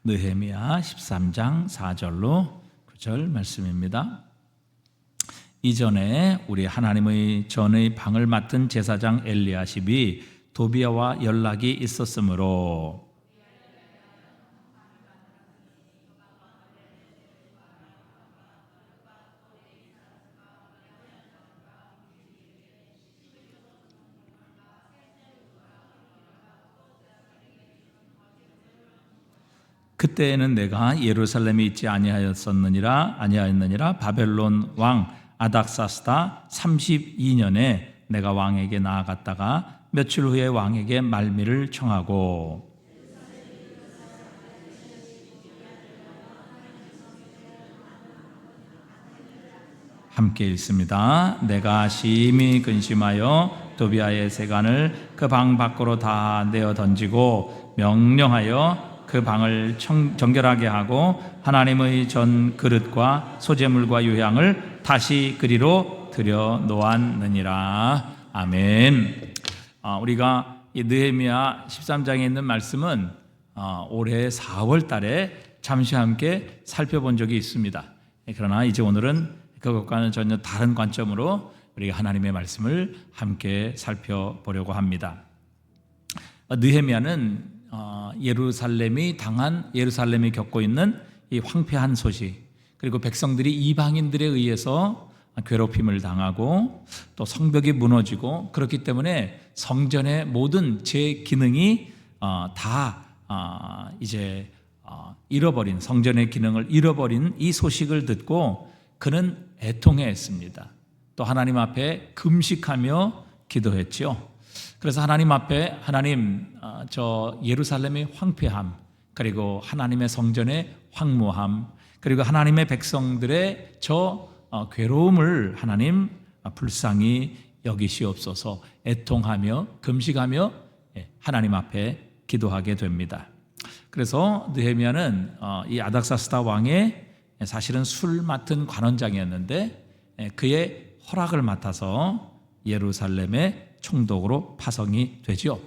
느헤미야 13장 4절로 9절 말씀입니다. 이전에 우리 하나님의 전의 방을 맡은 제사장 엘리야십이 도비야와 연락이 있었으므로 그때에는 내가 예루살렘에 있지 아니하였느니라. 바벨론 왕 아닥사스다 32년에 내가 왕에게 나아갔다가 며칠 후에 왕에게 말미를 청하고 함께 읽습니다. 내가 심히 근심하여 도비야의 세간을 그 방 밖으로 다 내어 던지고 명령하여 그 방을 정결하게 하고 하나님의 전 그릇과 소재물과 유향을 다시 그리로 들여 놓았느니라. 아멘. 우리가 이 느헤미야 13장에 있는 말씀은 올해 4월 달에 잠시 함께 살펴본 적이 있습니다. 그러나 이제 오늘은 그것과는 전혀 다른 관점으로 우리가 하나님의 말씀을 함께 살펴보려고 합니다. 느헤미야는 예루살렘이 겪고 있는 이 황폐한 소식, 그리고 백성들이 이방인들에 의해서 괴롭힘을 당하고 또 성벽이 무너지고 그렇기 때문에 성전의 모든 제 기능이 이제 잃어버린, 성전의 기능을 잃어버린 이 소식을 듣고 그는 애통해했습니다. 또 하나님 앞에 금식하며 기도했죠. 그래서 하나님 앞에 저 예루살렘의 황폐함, 그리고 하나님의 성전의 황무함, 그리고 하나님의 백성들의 저 괴로움을 하나님 불쌍히 여기시옵소서 애통하며 금식하며 하나님 앞에 기도하게 됩니다. 그래서 느헤미야는 이 아닥사스다 왕의 사실은 술 맡은 관원장이었는데 그의 허락을 맡아서 예루살렘의 총독으로 파송이 되죠.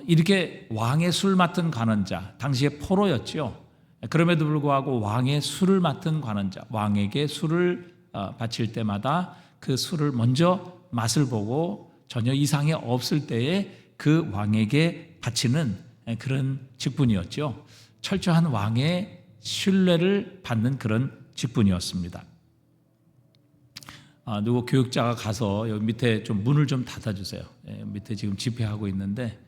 이렇게 왕의 술 맡은 관원자, 당시에 포로였죠. 그럼에도 불구하고 왕의 술을 맡은 관원자, 왕에게 술을 바칠 때마다 그 술을 먼저 맛을 보고 전혀 이상이 없을 때에 그 왕에게 바치는 그런 직분이었죠. 철저한 왕의 신뢰를 받는 그런 직분이었습니다. 누구 교육자가 가서 여기 밑에 좀 문을 좀 닫아주세요. 밑에 지금 집회하고 있는데,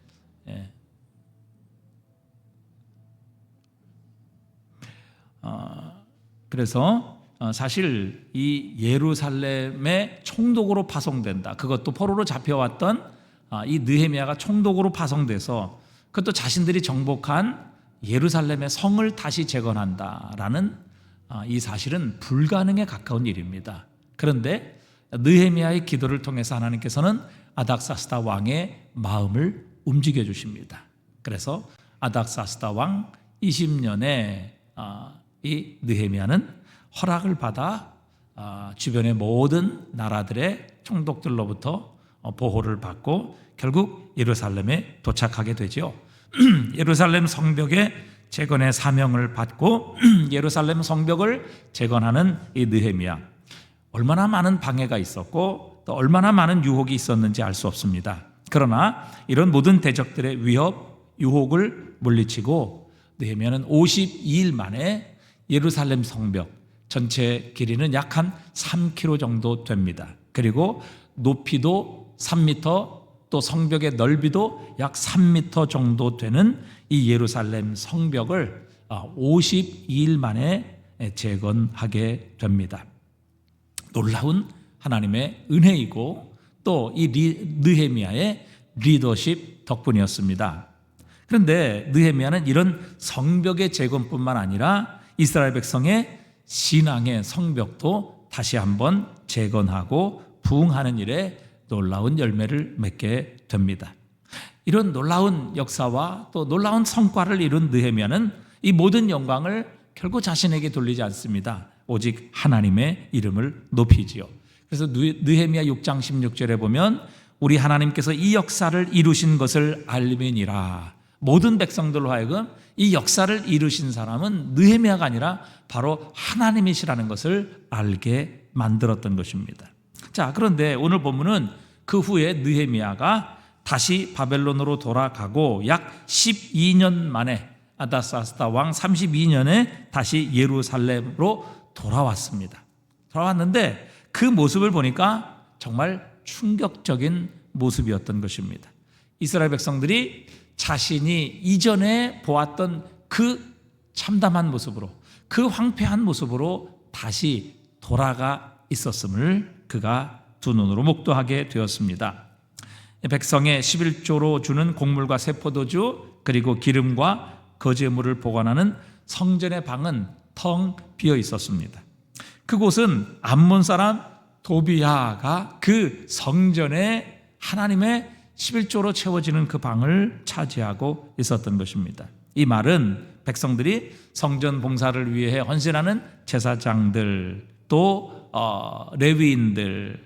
그래서 사실 이 예루살렘의 총독으로 파송된다. 그것도 포로로 잡혀왔던 이 느헤미야가 총독으로 파송돼서 그것도 자신들이 정복한 예루살렘의 성을 다시 재건한다라는 이 사실은 불가능에 가까운 일입니다. 그런데 느헤미야의 기도를 통해서 하나님께서는 아닥사스다 왕의 마음을 움직여 주십니다. 그래서 아닥사스다 왕 20년에 이 느헤미야는 허락을 받아 주변의 모든 나라들의 총독들로부터 보호를 받고 결국 예루살렘에 도착하게 되죠. 예루살렘 성벽의 재건의 사명을 받고 예루살렘 성벽을 재건하는 이 느헤미야, 얼마나 많은 방해가 있었고 또 얼마나 많은 유혹이 있었는지 알 수 없습니다. 그러나 이런 모든 대적들의 위협, 유혹을 물리치고 느헤미야는 52일 만에 예루살렘 성벽 전체 길이는 약 한 3km 정도 됩니다. 그리고 높이도 3m, 또 성벽의 넓이도 약 3m 정도 되는 이 예루살렘 성벽을 52일 만에 재건하게 됩니다. 놀라운 하나님의 은혜이고 또 이 느헤미야의 리더십 덕분이었습니다. 그런데 느헤미야는 이런 성벽의 재건뿐만 아니라 이스라엘 백성의 신앙의 성벽도 다시 한번 재건하고 부흥하는 일에 놀라운 열매를 맺게 됩니다. 이런 놀라운 역사와 또 놀라운 성과를 이룬 느헤미야는 이 모든 영광을 결국 자신에게 돌리지 않습니다. 오직 하나님의 이름을 높이지요. 그래서 느헤미야 6장 16절에 보면 우리 하나님께서 이 역사를 이루신 것을 알미니라. 모든 백성들로 하여금 이 역사를 이루신 사람은 느헤미야가 아니라 바로 하나님이시라는 것을 알게 만들었던 것입니다. 자, 그런데 오늘 본문은 그 후에 느헤미야가 다시 바벨론으로 돌아가고 약 12년 만에 아다사스다 왕 32년에 다시 예루살렘으로 돌아왔습니다. 돌아왔는데 그 모습을 보니까 정말 충격적인 모습이었던 것입니다. 이스라엘 백성들이 자신이 이전에 보았던 그 참담한 모습으로, 그 황폐한 모습으로 다시 돌아가 있었음을 그가 두 눈으로 목도하게 되었습니다. 백성의 11조로 주는 곡물과 세포도주, 그리고 기름과 거제물을 보관하는 성전의 방은 텅 비어 있었습니다. 그곳은 암몬 사람 도비야가 그 성전에 하나님의 11조로 채워지는 그 방을 차지하고 있었던 것입니다. 이 말은 백성들이 성전 봉사를 위해 헌신하는 제사장들, 또 레위인들,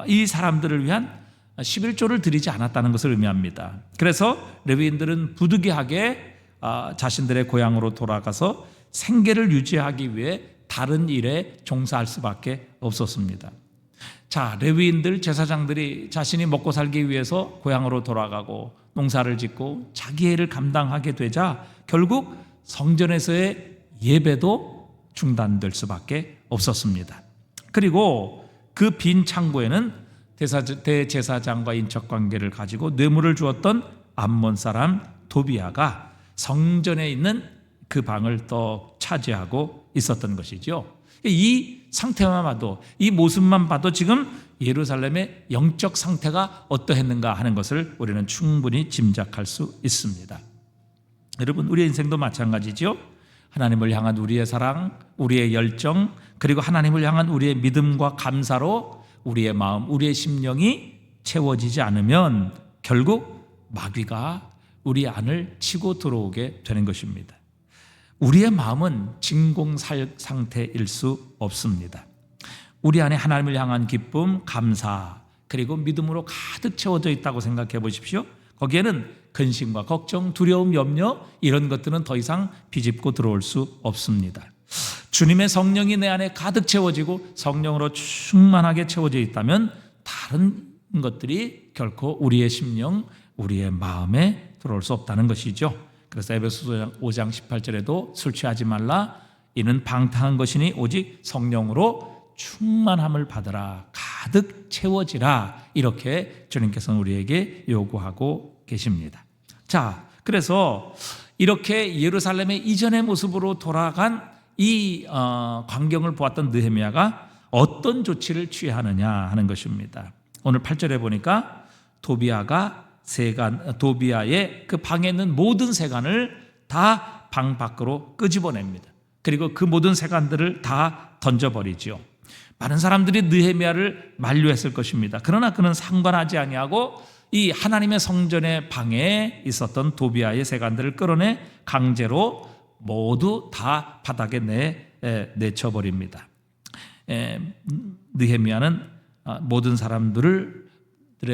이 사람들을 위한 11조를 드리지 않았다는 것을 의미합니다. 그래서 레위인들은 부득이하게 자신들의 고향으로 돌아가서 생계를 유지하기 위해 다른 일에 종사할 수밖에 없었습니다. 자, 레위인들, 제사장들이 자신이 먹고 살기 위해서 고향으로 돌아가고 농사를 짓고 자기 일을 감당하게 되자 결국 성전에서의 예배도 중단될 수밖에 없었습니다. 그리고 그 빈 창고에는 대제사장과 인척관계를 가지고 뇌물을 주었던 암몬 사람 도비야가 성전에 있는 그 방을 또 차지하고 있었던 것이죠. 이 상태만 봐도, 이 모습만 봐도 지금 예루살렘의 영적 상태가 어떠했는가 하는 것을 우리는 충분히 짐작할 수 있습니다. 여러분, 우리의 인생도 마찬가지죠. 하나님을 향한 우리의 사랑, 우리의 열정, 그리고 하나님을 향한 우리의 믿음과 감사로 우리의 마음, 우리의 심령이 채워지지 않으면 결국 마귀가 우리 안을 치고 들어오게 되는 것입니다. 우리의 마음은 진공살 상태일 수 없습니다. 우리 안에 하나님을 향한 기쁨, 감사, 그리고 믿음으로 가득 채워져 있다고 생각해 보십시오. 거기에는 근심과 걱정, 두려움, 염려, 이런 것들은 더 이상 비집고 들어올 수 없습니다. 주님의 성령이 내 안에 가득 채워지고 성령으로 충만하게 채워져 있다면 다른 것들이 결코 우리의 심령, 우리의 마음에 들어올 수 없다는 것이죠. 그래서 에베소서 5장 18절에도 술 취하지 말라, 이는 방탕한 것이니 오직 성령으로 충만함을 받으라, 가득 채워지라, 이렇게 주님께서는 우리에게 요구하고 계십니다. 자, 그래서 이렇게 예루살렘의 이전의 모습으로 돌아간 이 광경을 보았던 느헤미야가 어떤 조치를 취하느냐 하는 것입니다. 오늘 8절에 보니까 도비야의 그 방에 있는 모든 세간을 다 방 밖으로 끄집어냅니다. 그리고 그 모든 세간들을 다 던져버리죠. 많은 사람들이 느헤미야를 만류했을 것입니다. 그러나 그는 상관하지 아니하고 이 하나님의 성전의 방에 있었던 도비야의 세간들을 끌어내 강제로 모두 다 바닥에 내쳐버립니다. 느헤미야는 모든 사람들의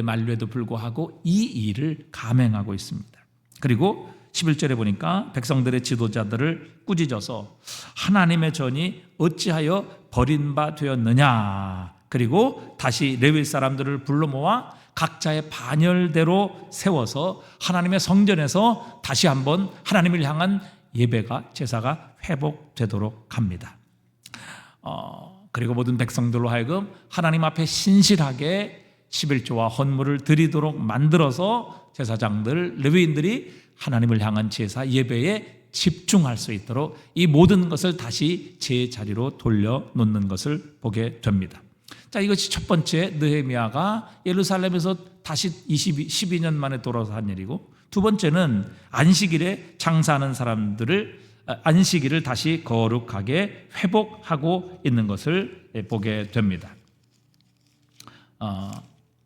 만류에도 불구하고 이 일을 감행하고 있습니다. 그리고 11절에 보니까 백성들의 지도자들을 꾸짖어서 하나님의 전이 어찌하여 버린 바 되었느냐, 그리고 다시 레위 사람들을 불러 모아 각자의 반열대로 세워서 하나님의 성전에서 다시 한번 하나님을 향한 예배가, 제사가 회복되도록 합니다. 그리고 모든 백성들로 하여금 하나님 앞에 신실하게 11조와 헌물을 드리도록 만들어서 제사장들, 레위인들이 하나님을 향한 제사, 예배에 집중할 수 있도록 이 모든 것을 다시 제자리로 돌려놓는 것을 보게 됩니다. 자, 이것이 첫 번째 느헤미야가 예루살렘에서 다시 12년 만에 돌아서 한 일이고, 두 번째는 안식일에 장사하는 사람들을 안식일을 다시 거룩하게 회복하고 있는 것을 보게 됩니다.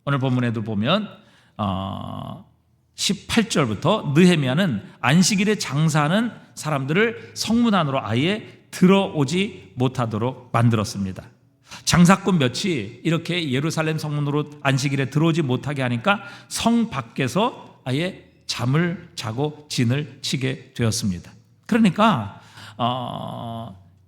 오늘 본문에도 보면 18절부터 느헤미야는 안식일에 장사하는 사람들을 성문 안으로 아예 들어오지 못하도록 만들었습니다. 장사꾼 몇이 이렇게 예루살렘 성문으로 안식일에 들어오지 못하게 하니까 성 밖에서 아예 잠을 자고 진을 치게 되었습니다. 그러니까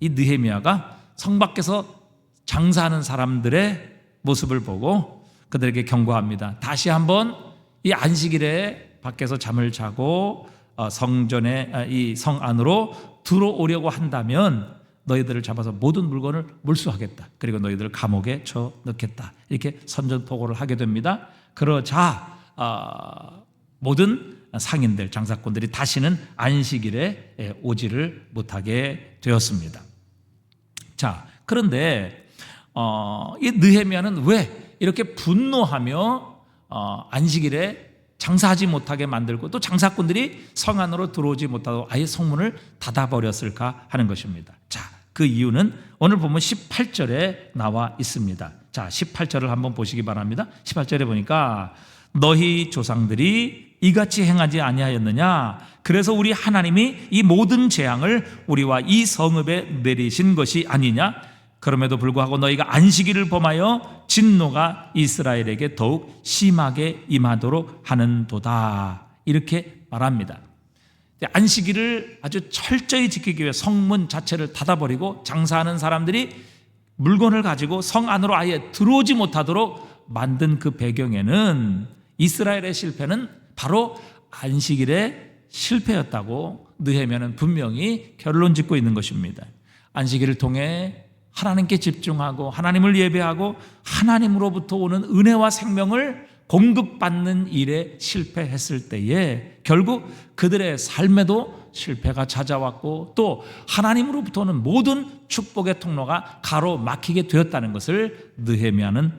이 느헤미야가 성 밖에서 장사하는 사람들의 모습을 보고 그들에게 경고합니다. 다시 한번 이 안식일에 밖에서 잠을 자고 성전에 이 성 안으로 들어오려고 한다면 너희들을 잡아서 모든 물건을 몰수하겠다. 그리고 너희들을 감옥에 쳐 넣겠다. 이렇게 선전포고를 하게 됩니다. 그러자 모든 상인들, 장사꾼들이 다시는 안식일에 오지를 못하게 되었습니다. 자, 그런데 이 느헤미야는 왜 이렇게 분노하며 안식일에 장사하지 못하게 만들고 또 장사꾼들이 성 안으로 들어오지 못하고 아예 성문을 닫아버렸을까 하는 것입니다. 자, 그 이유는 오늘 보면 18절에 나와 있습니다. 자, 18절을 한번 보시기 바랍니다. 18절에 보니까 너희 조상들이 이같이 행하지 아니하였느냐? 그래서 우리 하나님이 이 모든 재앙을 우리와 이 성읍에 내리신 것이 아니냐? 그럼에도 불구하고 너희가 안식일을 범하여 진노가 이스라엘에게 더욱 심하게 임하도록 하는도다. 이렇게 말합니다. 안식일을 아주 철저히 지키기 위해 성문 자체를 닫아버리고 장사하는 사람들이 물건을 가지고 성 안으로 아예 들어오지 못하도록 만든 그 배경에는 이스라엘의 실패는 바로 안식일의 실패였다고 느헤미야는 분명히 결론 짓고 있는 것입니다. 안식일을 통해 하나님께 집중하고 하나님을 예배하고 하나님으로부터 오는 은혜와 생명을 공급받는 일에 실패했을 때에 결국 그들의 삶에도 실패가 찾아왔고 또 하나님으로부터 오는 모든 축복의 통로가 가로막히게 되었다는 것을 느헤미야는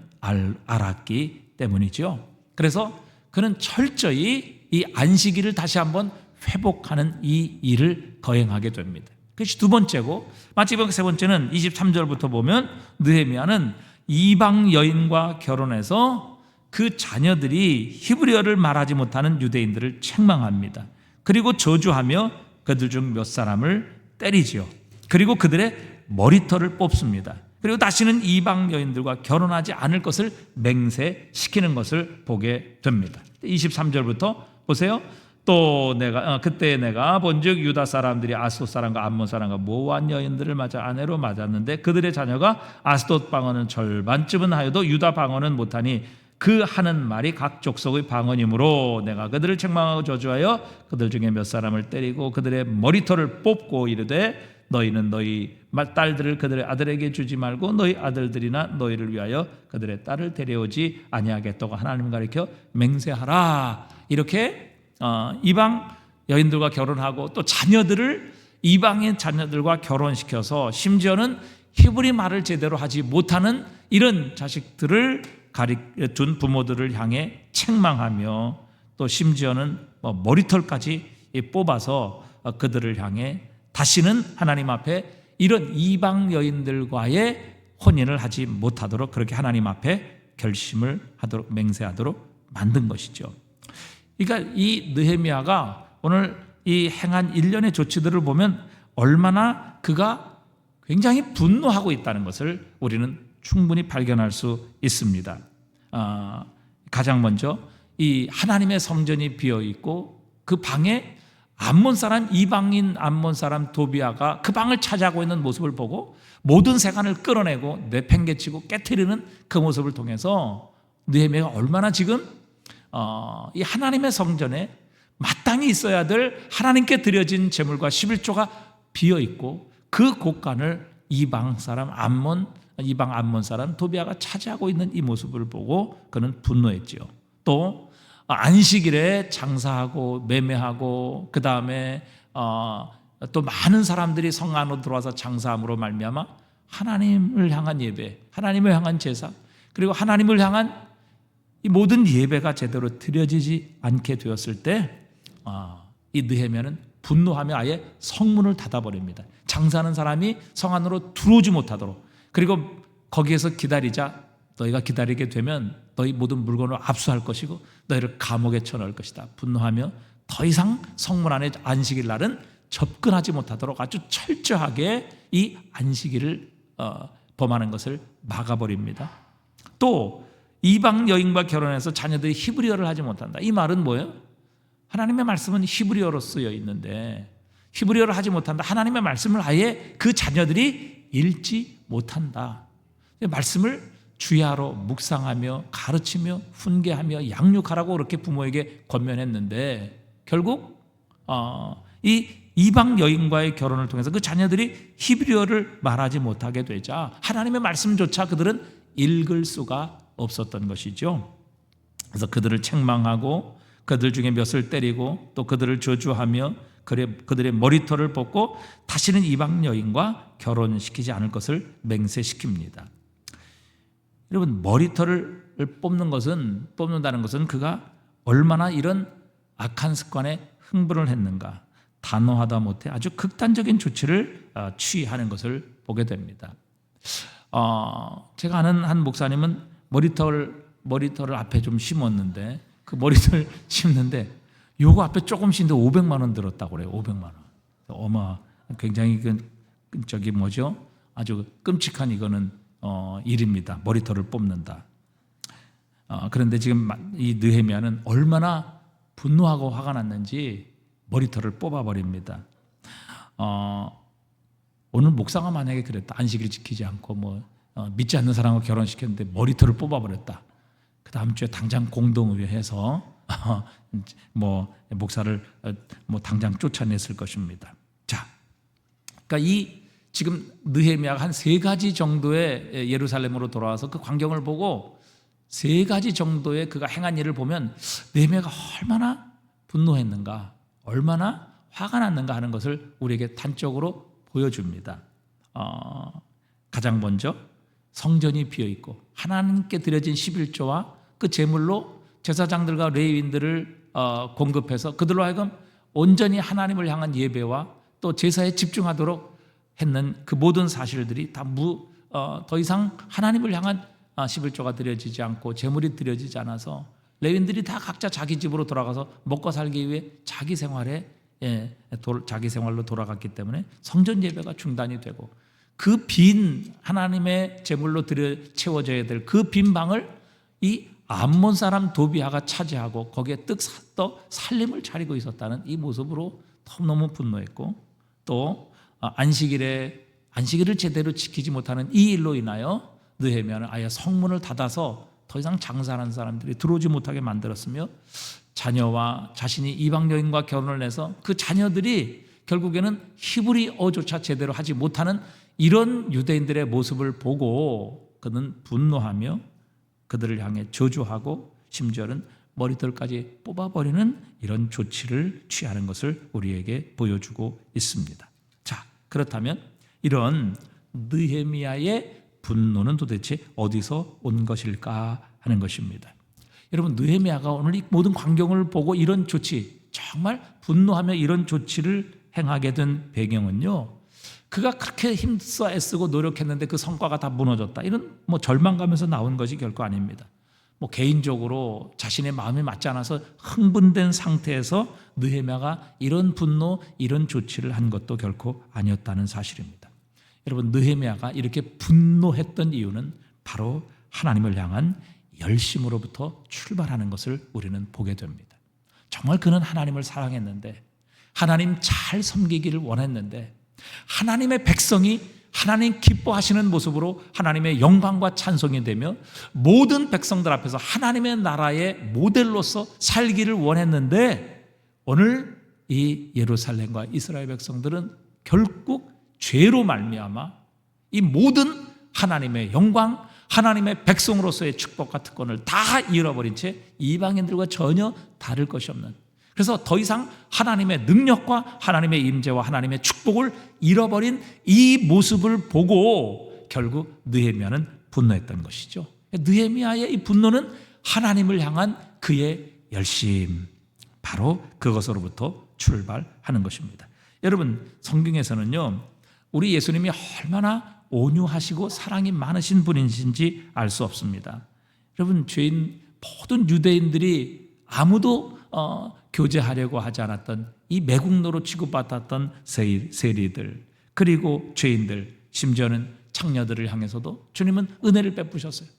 알았기 때문이죠. 그래서 그는 철저히 이 안식일을 다시 한번 회복하는 이 일을 거행하게 됩니다. 그것이 두 번째고, 마지막 세 번째는 23절부터 보면 느헤미야는 이방 여인과 결혼해서 그 자녀들이 히브리어를 말하지 못하는 유대인들을 책망합니다. 그리고 저주하며 그들 중 몇 사람을 때리지요. 그리고 그들의 머리털을 뽑습니다. 그리고 다시는 이방 여인들과 결혼하지 않을 것을 맹세시키는 것을 보게 됩니다. 23절부터 보세요. 또 그때 내가 본즉 유다 사람들이 아스돗 사람과 암몬 사람과 모압 여인들을 맞아 아내로 맞았는데 그들의 자녀가 아스돗 방언은 절반쯤은 하여도 유다 방언은 못하니 그 하는 말이 각 족속의 방언이므로 내가 그들을 책망하고 저주하여 그들 중에 몇 사람을 때리고 그들의 머리털을 뽑고 이르되 너희는 너희 딸들을 그들의 아들에게 주지 말고 너희 아들들이나 너희를 위하여 그들의 딸을 데려오지 아니하겠다고 하나님 가리켜 맹세하라. 이렇게 이방 여인들과 결혼하고 또 자녀들을 이방인 자녀들과 결혼시켜서 심지어는 히브리 말을 제대로 하지 못하는 이런 자식들을 둔 부모들을 향해 책망하며 또 심지어는 머리털까지 뽑아서 그들을 향해 다시는 하나님 앞에 이런 이방 여인들과의 혼인을 하지 못하도록 그렇게 하나님 앞에 결심을 하도록 맹세하도록 만든 것이죠. 그러니까 이 느헤미야가 오늘 이 행한 일련의 조치들을 보면 얼마나 그가 굉장히 분노하고 있다는 것을 우리는 충분히 발견할 수 있습니다. 가장 먼저 이 하나님의 성전이 비어 있고 그 방에 암몬 사람 이방인 암몬 사람 도비아가 그 방을 차지하고 있는 모습을 보고 모든 세간을 끌어내고 내팽개치고 깨트리는 그 모습을 통해서 느헤미야가 얼마나 지금 이 하나님의 성전에 마땅히 있어야 될 하나님께 드려진 제물과 11조가 비어 있고 그 곳간을 이방 암몬 사람 도비아가 차지하고 있는 이 모습을 보고 그는 분노했지요. 또 안식일에 장사하고 매매하고 그 다음에 또 많은 사람들이 성 안으로 들어와서 장사함으로 말미암아 하나님을 향한 예배, 하나님을 향한 제사, 그리고 하나님을 향한 이 모든 예배가 제대로 드려지지 않게 되었을 때 이 느헤미야는 분노하며 아예 성문을 닫아버립니다. 장사하는 사람이 성 안으로 들어오지 못하도록, 그리고 거기에서 기다리자 너희가 기다리게 되면 너희 모든 물건을 압수할 것이고 너희를 감옥에 쳐넣을 것이다. 분노하며 더 이상 성문 안에 안식일 날은 접근하지 못하도록 아주 철저하게 이 안식일을 범하는 것을 막아버립니다. 또 이방 여인과 결혼해서 자녀들이 히브리어를 하지 못한다. 이 말은 뭐예요? 하나님의 말씀은 히브리어로 쓰여 있는데 히브리어를 하지 못한다. 하나님의 말씀을 아예 그 자녀들이 읽지 못한다. 말씀을 주야로 묵상하며 가르치며 훈계하며 양육하라고 그렇게 부모에게 권면했는데 결국 이 이방 여인과의 결혼을 통해서 그 자녀들이 히브리어를 말하지 못하게 되자 하나님의 말씀조차 그들은 읽을 수가 없었던 것이죠. 그래서 그들을 책망하고 그들 중에 몇을 때리고 또 그들을 저주하며 그들의 머리털을 뽑고 다시는 이방 여인과 결혼시키지 않을 것을 맹세시킵니다. 여러분, 머리털을 뽑는다는 것은 그가 얼마나 이런 악한 습관에 흥분을 했는가, 단호하다 못해 아주 극단적인 조치를 취하는 것을 보게 됩니다. 제가 아는 한 목사님은 머리털을 앞에 좀 심었는데 그 머리털 심는데 요거 앞에 조금 심는데 500만 원 들었다고 그래요. 500만 원. 굉장히 아주 끔찍한 이거는 일입니다. 머리털을 뽑는다. 그런데 지금 이 느헤미야는 얼마나 분노하고 화가 났는지 머리털을 뽑아버립니다. 오늘 목사가 만약에 그랬다. 안식일 지키지 않고 믿지 않는 사람과 결혼시켰는데 머리털을 뽑아버렸다. 그 다음 주에 당장 공동의회해서 목사를 당장 쫓아냈을 것입니다. 자, 그러니까 이 지금 느헤미야가 한 3가지 정도의 예루살렘으로 돌아와서 그 광경을 보고 3가지 정도의 그가 행한 일을 보면 느헤미야가 얼마나 분노했는가, 얼마나 화가 났는가 하는 것을 우리에게 단적으로 보여줍니다. 가장 먼저 성전이 비어있고 하나님께 드려진 11조와 그 제물로 제사장들과 레위인들을 공급해서 그들로 하여금 온전히 하나님을 향한 예배와 또 제사에 집중하도록 했는 그 모든 사실들이 다 더 이상 하나님을 향한 11조가 드려지지 않고 제물이 드려지지 않아서 레위인들이 다 각자 자기 집으로 돌아가서 먹고 살기 위해 자기 생활로 돌아갔기 때문에 성전 예배가 중단이 되고 그 빈 하나님의 제물로 채워져야 될 그 빈 방을 이 암몬 사람 도비아가 차지하고 거기에 떡 살림을 차리고 있었다는 이 모습으로 너무너무 분노했고 또 안식일을 제대로 지키지 못하는 이 일로 인하여 느헤미야는 아예 성문을 닫아서 더 이상 장사하는 사람들이 들어오지 못하게 만들었으며 자녀와 자신이 이방 여인과 결혼을 해서 그 자녀들이 결국에는 히브리어조차 제대로 하지 못하는 이런 유대인들의 모습을 보고 그는 분노하며 그들을 향해 저주하고 심지어는 머리털까지 뽑아버리는 이런 조치를 취하는 것을 우리에게 보여주고 있습니다. 자, 그렇다면 이런 느헤미야의 분노는 도대체 어디서 온 것일까 하는 것입니다. 여러분, 느헤미야가 오늘 이 모든 광경을 보고 이런 조치, 정말 분노하며 이런 조치를 행하게 된 배경은요, 그가 그렇게 힘써 애쓰고 노력했는데 그 성과가 다 무너졌다, 이런 절망감에서 나온 것이 결코 아닙니다. 개인적으로 자신의 마음이 맞지 않아서 흥분된 상태에서 느헤미야가 이런 분노, 이런 조치를 한 것도 결코 아니었다는 사실입니다. 여러분, 느헤미야가 이렇게 분노했던 이유는 바로 하나님을 향한 열심으로부터 출발하는 것을 우리는 보게 됩니다. 정말 그는 하나님을 사랑했는데, 하나님 잘 섬기기를 원했는데, 하나님의 백성이 하나님 기뻐하시는 모습으로 하나님의 영광과 찬송이 되며 모든 백성들 앞에서 하나님의 나라의 모델로서 살기를 원했는데, 오늘 이 예루살렘과 이스라엘 백성들은 결국 죄로 말미암아 이 모든 하나님의 영광, 하나님의 백성으로서의 축복과 특권을 다 잃어버린 채 이방인들과 전혀 다를 것이 없는, 그래서 더 이상 하나님의 능력과 하나님의 임재와 하나님의 축복을 잃어버린 이 모습을 보고 결국 느헤미야는 분노했던 것이죠. 느헤미야의 이 분노는 하나님을 향한 그의 열심, 바로 그것으로부터 출발하는 것입니다. 여러분, 성경에서는요, 우리 예수님이 얼마나 온유하시고 사랑이 많으신 분이신지 알 수 없습니다. 여러분, 죄인 모든 유대인들이 아무도 교제하려고 하지 않았던 이 매국노로 취급받았던 세리들, 그리고 죄인들, 심지어는 창녀들을 향해서도 주님은 은혜를 베푸셨어요.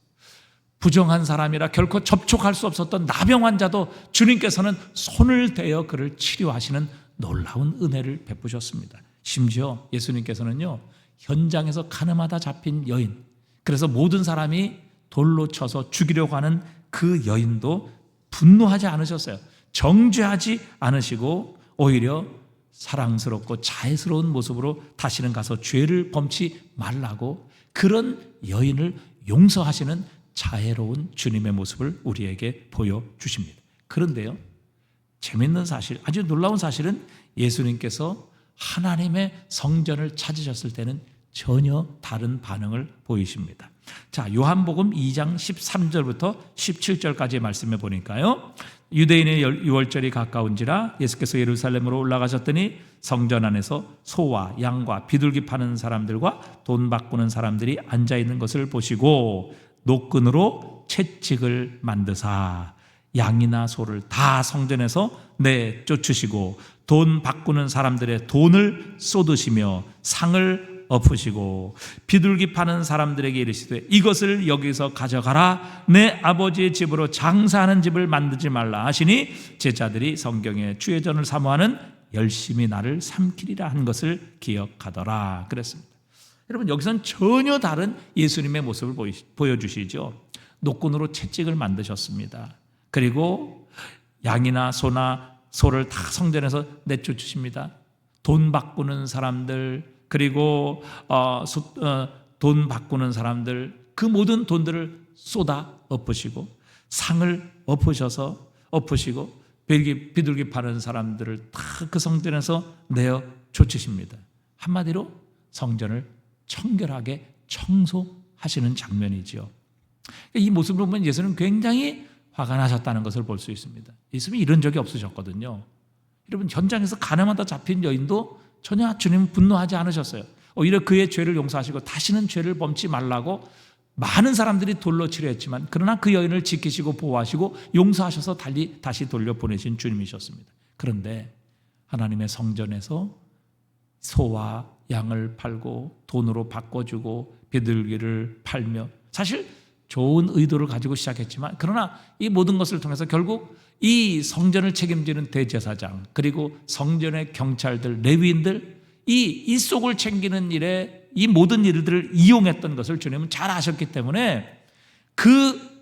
부정한 사람이라 결코 접촉할 수 없었던 나병 환자도 주님께서는 손을 대어 그를 치료하시는 놀라운 은혜를 베푸셨습니다. 심지어 예수님께서는요, 현장에서 가늠하다 잡힌 여인, 그래서 모든 사람이 돌로 쳐서 죽이려고 하는 그 여인도 분노하지 않으셨어요. 정죄하지 않으시고 오히려 사랑스럽고 자애스러운 모습으로 다시는 가서 죄를 범치 말라고 그런 여인을 용서하시는 자애로운 주님의 모습을 우리에게 보여주십니다. 그런데요, 재밌는 사실, 아주 놀라운 사실은 예수님께서 하나님의 성전을 찾으셨을 때는 전혀 다른 반응을 보이십니다. 자, 요한복음 2장 13절부터 17절까지의 말씀에 보니까요, 유대인의 유월절이 가까운지라 예수께서 예루살렘으로 올라가셨더니 성전 안에서 소와 양과 비둘기 파는 사람들과 돈 바꾸는 사람들이 앉아있는 것을 보시고 노끈으로 채찍을 만드사 양이나 소를 다 성전에서 내쫓으시고 돈 바꾸는 사람들의 돈을 쏟으시며 상을 엎으시고 비둘기 파는 사람들에게 이르시되 이것을 여기서 가져가라, 내 아버지의 집으로 장사하는 집을 만들지 말라 하시니 제자들이 성경에 주의 전을 사모하는 열심히 나를 삼키리라 한 것을 기억하더라 그랬습니다. 여러분, 여기서는 전혀 다른 예수님의 모습을 보여주시죠. 노끈으로 채찍을 만드셨습니다. 그리고 양이나 소를 다 성전에서 내쫓으십니다. 돈 바꾸는 사람들, 그리고 돈 바꾸는 사람들, 그 모든 돈들을 쏟아 엎으시고 상을 엎으시고 비둘기 파는 사람들을 다 그 성전에서 내어 쫓으십니다. 한마디로 성전을 청결하게 청소하시는 장면이죠. 이 모습을 보면 예수는 굉장히 화가 나셨다는 것을 볼 수 있습니다. 예수님이 이런 적이 없으셨거든요. 여러분, 현장에서 가늠하다 잡힌 여인도 전혀 주님 분노하지 않으셨어요. 오히려 그의 죄를 용서하시고 다시는 죄를 범치 말라고 많은 사람들이 돌로 치료했지만 그러나 그 여인을 지키시고 보호하시고 용서하셔서 다시 돌려보내신 주님이셨습니다. 그런데 하나님의 성전에서 소와 양을 팔고 돈으로 바꿔주고 비둘기를 팔며, 사실 좋은 의도를 가지고 시작했지만 그러나 이 모든 것을 통해서 결국 이 성전을 책임지는 대제사장, 그리고 성전의 경찰들, 레위인들, 이 속을 챙기는 일에 이 모든 일들을 이용했던 것을 주님은 잘 아셨기 때문에 그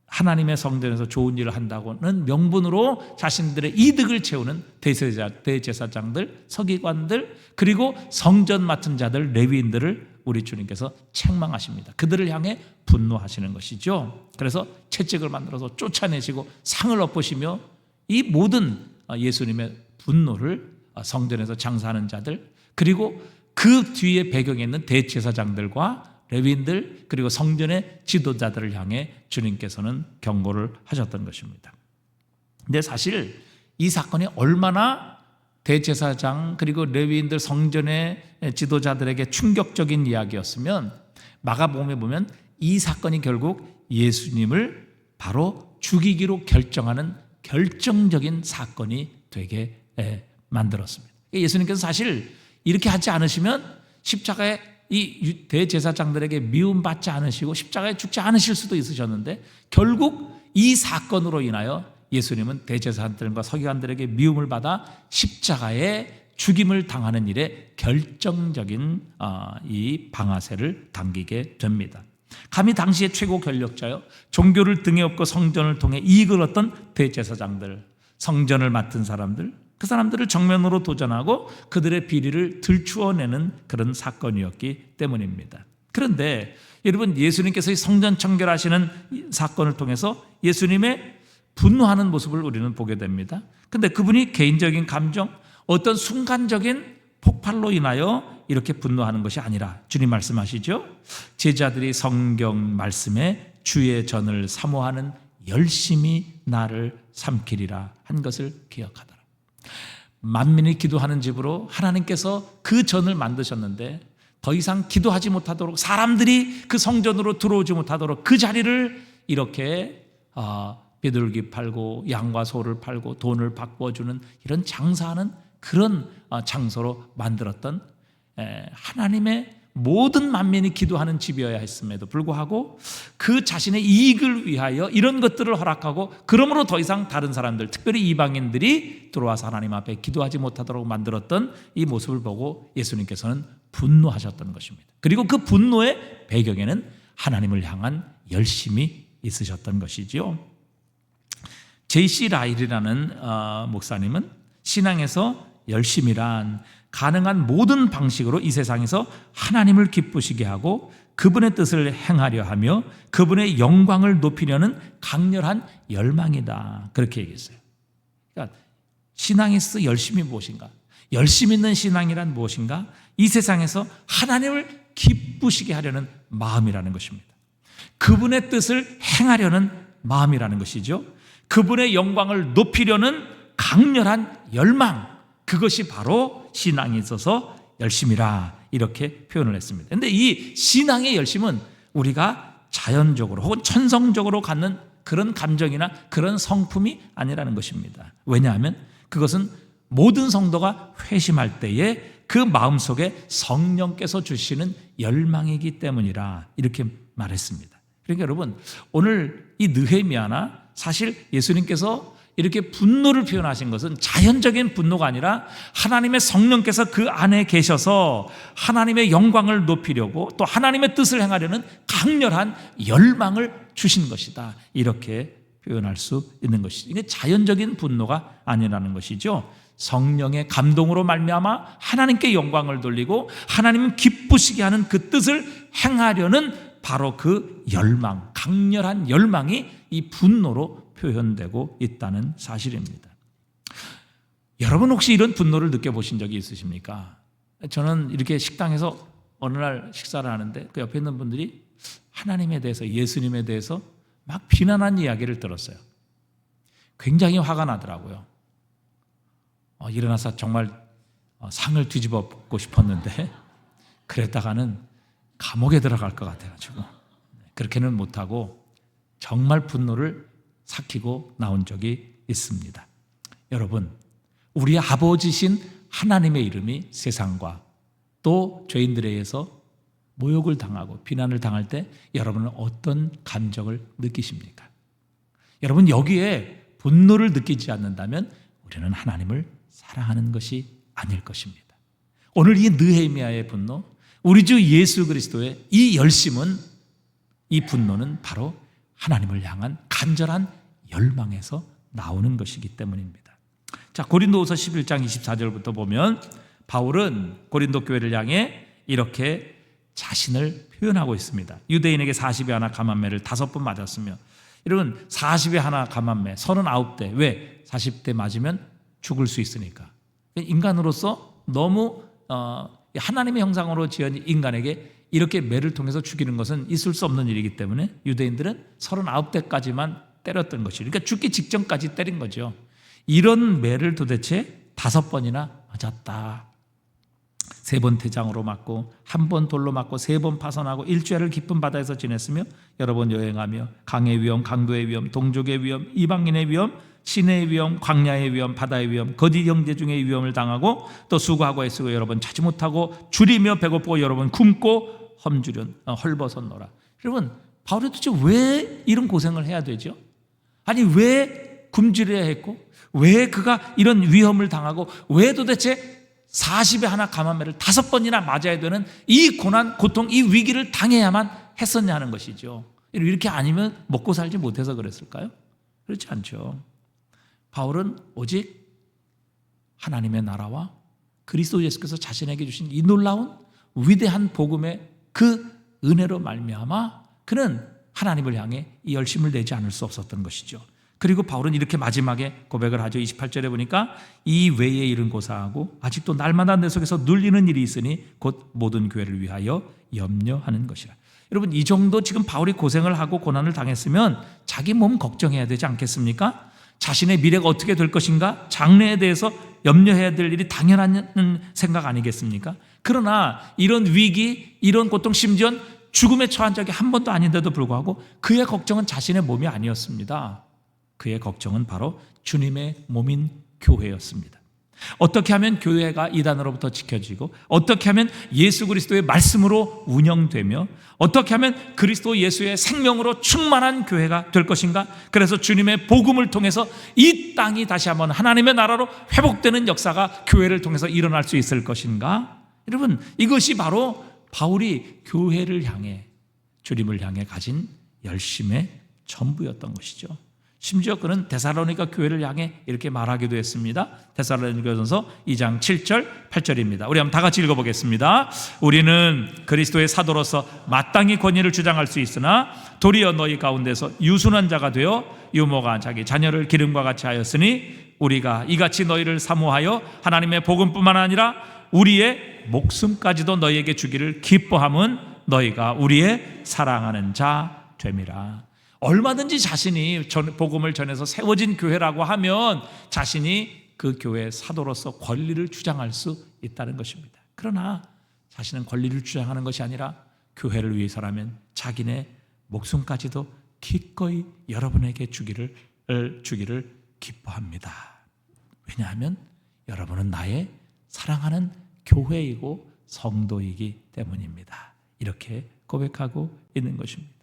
하나님의 성전에서 좋은 일을 한다고는 명분으로 자신들의 이득을 채우는 대제사장들, 서기관들, 그리고 성전 맡은 자들, 레위인들을 우리 주님께서 책망하십니다. 그들을 향해 분노하시는 것이죠. 그래서 채찍을 만들어서 쫓아내시고 상을 엎으시며 이 모든 예수님의 분노를 성전에서 장사하는 자들, 그리고 그 뒤에 배경에 있는 대제사장들과 레위인들, 그리고 성전의 지도자들을 향해 주님께서는 경고를 하셨던 것입니다. 근데 사실 이 사건이 얼마나 대제사장 그리고 레위인들, 성전의 지도자들에게 충격적인 이야기였으면 마가복음에 보면 이 사건이 결국 예수님을 바로 죽이기로 결정하는 결정적인 사건이 되게 만들었습니다. 예수님께서 사실 이렇게 하지 않으시면 십자가에 이 대제사장들에게 미움받지 않으시고 십자가에 죽지 않으실 수도 있으셨는데 결국 이 사건으로 인하여 예수님은 대제사장들과 서기관들에게 미움을 받아 십자가에 죽임을 당하는 일에 결정적인 이 방아쇠를 당기게 됩니다. 감히 당시의 최고 권력자요, 종교를 등에 업고 성전을 통해 이익을 얻던 대제사장들, 성전을 맡은 사람들, 그 사람들을 정면으로 도전하고 그들의 비리를 들추어내는 그런 사건이었기 때문입니다. 그런데 여러분, 예수님께서 이 성전 청결하시는 사건을 통해서 예수님의 분노하는 모습을 우리는 보게 됩니다. 그런데 그분이 개인적인 감정, 어떤 순간적인 폭발로 인하여 이렇게 분노하는 것이 아니라 주님 말씀하시죠. 제자들이 성경 말씀에 주의 전을 사모하는 열심히 나를 삼키리라 한 것을 기억하더라. 만민이 기도하는 집으로 하나님께서 그 전을 만드셨는데 더 이상 기도하지 못하도록, 사람들이 그 성전으로 들어오지 못하도록 그 자리를 이렇게 비둘기 팔고 양과 소를 팔고 돈을 바꿔주는 이런 장사하는 그런 장소로 만들었던 하나님의 모든 만민이 기도하는 집이어야 했음에도 불구하고 그 자신의 이익을 위하여 이런 것들을 허락하고, 그러므로 더 이상 다른 사람들, 특별히 이방인들이 들어와서 하나님 앞에 기도하지 못하도록 만들었던 이 모습을 보고 예수님께서는 분노하셨던 것입니다. 그리고 그 분노의 배경에는 하나님을 향한 열심이 있으셨던 것이지요. J.C. 라일이라는 목사님은 신앙에서 열심이란 가능한 모든 방식으로 이 세상에서 하나님을 기쁘시게 하고 그분의 뜻을 행하려 하며 그분의 영광을 높이려는 강렬한 열망이다, 그렇게 얘기했어요. 그러니까 신앙에서 열심이 무엇인가? 열심 있는 신앙이란 무엇인가? 이 세상에서 하나님을 기쁘시게 하려는 마음이라는 것입니다. 그분의 뜻을 행하려는 마음이라는 것이죠. 그분의 영광을 높이려는 강렬한 열망, 그것이 바로 신앙에 있어서 열심이라, 이렇게 표현을 했습니다. 그런데 이 신앙의 열심은 우리가 자연적으로 혹은 천성적으로 갖는 그런 감정이나 그런 성품이 아니라는 것입니다. 왜냐하면 그것은 모든 성도가 회심할 때에 그 마음속에 성령께서 주시는 열망이기 때문이라, 이렇게 말했습니다. 그러니까 여러분, 오늘 이 느헤미야나 사실 예수님께서 이렇게 분노를 표현하신 것은 자연적인 분노가 아니라 하나님의 성령께서 그 안에 계셔서 하나님의 영광을 높이려고 또 하나님의 뜻을 행하려는 강렬한 열망을 주신 것이다, 이렇게 표현할 수 있는 것이죠. 이게 자연적인 분노가 아니라는 것이죠. 성령의 감동으로 말미암아 하나님께 영광을 돌리고 하나님은 기쁘시게 하는 그 뜻을 행하려는 바로 그 열망, 강렬한 열망이 이 분노로 표현되고 있다는 사실입니다. 여러분 혹시 이런 분노를 느껴보신 적이 있으십니까? 저는 이렇게 식당에서 어느 날 식사를 하는데 그 옆에 있는 분들이 하나님에 대해서, 예수님에 대해서 막 비난한 이야기를 들었어요. 굉장히 화가 나더라고요. 일어나서 정말 상을 뒤집어 엎고 싶었는데 그랬다가는 감옥에 들어갈 것 같아가지고 그렇게는 못하고 정말 분노를 삭히고 나온 적이 있습니다. 여러분, 우리 아버지신 하나님의 이름이 세상과 또 죄인들에 의해서 모욕을 당하고 비난을 당할 때 여러분은 어떤 감정을 느끼십니까? 여러분, 여기에 분노를 느끼지 않는다면 우리는 하나님을 사랑하는 것이 아닐 것입니다. 오늘 이 느헤미야의 분노, 우리 주 예수 그리스도의 이 열심은, 이 분노는 바로 하나님을 향한 간절한 열망에서 나오는 것이기 때문입니다. 자, 고린도후서 11장 24절부터 보면 바울은 고린도 교회를 향해 이렇게 자신을 표현하고 있습니다. 유대인에게 40에 하나 가만매를 5번 맞았으며, 여러분 40에 하나 가만매 39대, 왜? 40대 맞으면 죽을 수 있으니까. 인간으로서 너무 하나님의 형상으로 지은 인간에게 이렇게 매를 통해서 죽이는 것은 있을 수 없는 일이기 때문에 유대인들은 39대까지만 때렸던 것이죠. 그러니까 죽기 직전까지 때린 거죠. 이런 매를 도대체 5번이나 맞았다. 3번 태장으로 맞고 1번 돌로 맞고 3번 파선하고 일주일을 깊은 바다에서 지냈으며 여러 번 여행하며 강의 위험, 강도의 위험, 동족의 위험, 이방인의 위험, 시내의 위험, 광야의 위험, 바다의 위험, 거짓 형제 중의 위험을 당하고 또 수고하고 애쓰고 여러 번 자지 못하고 줄이며 배고프고 여러 번 굶고 헐벗었노라. 여러분, 바울이 도대체 왜 이런 고생을 해야 되죠? 아니, 왜 굶주려야 했고, 왜 그가 이런 위험을 당하고, 왜 도대체 40에 하나 가만매를 5번이나 맞아야 되는 이 고난, 고통, 이 위기를 당해야만 했었냐 하는 것이죠. 이렇게 아니면 먹고 살지 못해서 그랬을까요? 그렇지 않죠. 바울은 오직 하나님의 나라와 그리스도 예수께서 자신에게 주신 이 놀라운 위대한 복음의 그 은혜로 말미암아 그는 하나님을 향해 이 열심을 내지 않을 수 없었던 것이죠. 그리고 바울은 이렇게 마지막에 고백을 하죠. 28절에 보니까 이 외의 일은 고사하고 아직도 날마다 내 속에서 눌리는 일이 있으니 곧 모든 교회를 위하여 염려하는 것이라. 여러분, 이 정도 지금 바울이 고생을 하고 고난을 당했으면 자기 몸 걱정해야 되지 않겠습니까? 자신의 미래가 어떻게 될 것인가? 장래에 대해서 염려해야 될 일이 당연한 생각 아니겠습니까? 그러나 이런 위기, 이런 고통, 심지어 죽음에 처한 적이 한 번도 아닌데도 불구하고 그의 걱정은 자신의 몸이 아니었습니다. 그의 걱정은 바로 주님의 몸인 교회였습니다. 어떻게 하면 교회가 이단으로부터 지켜지고, 어떻게 하면 예수 그리스도의 말씀으로 운영되며, 어떻게 하면 그리스도 예수의 생명으로 충만한 교회가 될 것인가? 그래서 주님의 복음을 통해서 이 땅이 다시 한번 하나님의 나라로 회복되는 역사가 교회를 통해서 일어날 수 있을 것인가? 여러분, 이것이 바로 바울이 교회를 향해, 주님을 향해 가진 열심의 전부였던 것이죠. 심지어 그는 데살로니가 교회를 향해 이렇게 말하기도 했습니다. 데살로니가전서 2장 7절 8절입니다. 우리 한번 다 같이 읽어보겠습니다. 우리는 그리스도의 사도로서 마땅히 권위를 주장할 수 있으나 도리어 너희 가운데서 유순한 자가 되어 유모가 자기 자녀를 기름과 같이 하였으니 우리가 이같이 너희를 사모하여 하나님의 복음뿐만 아니라 우리의 목숨까지도 너희에게 주기를 기뻐함은 너희가 우리의 사랑하는 자 됨이라. 얼마든지 자신이 복음을 전해서 세워진 교회라고 하면 자신이 그 교회의 사도로서 권리를 주장할 수 있다는 것입니다. 그러나 자신은 권리를 주장하는 것이 아니라 교회를 위해서라면 자기네 목숨까지도 기꺼이 여러분에게 주기를 기뻐합니다. 왜냐하면 여러분은 나의 사랑하는 교회이고 성도이기 때문입니다. 이렇게 고백하고 있는 것입니다.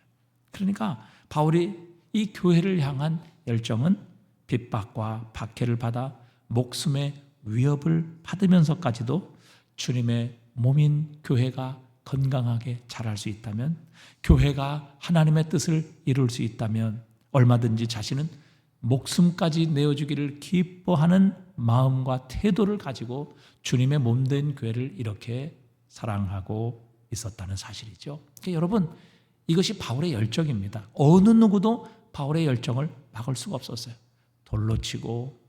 그러니까 바울이 이 교회를 향한 열정은 핍박과 박해를 받아 목숨의 위협을 받으면서까지도 주님의 몸인 교회가 건강하게 자랄 수 있다면, 교회가 하나님의 뜻을 이룰 수 있다면 얼마든지 자신은 목숨까지 내어주기를 기뻐하는 마음과 태도를 가지고 주님의 몸된 교회를 이렇게 사랑하고 있었다는 사실이죠. 그러니까 여러분, 이것이 바울의 열정입니다. 어느 누구도 바울의 열정을 막을 수가 없었어요. 돌로 치고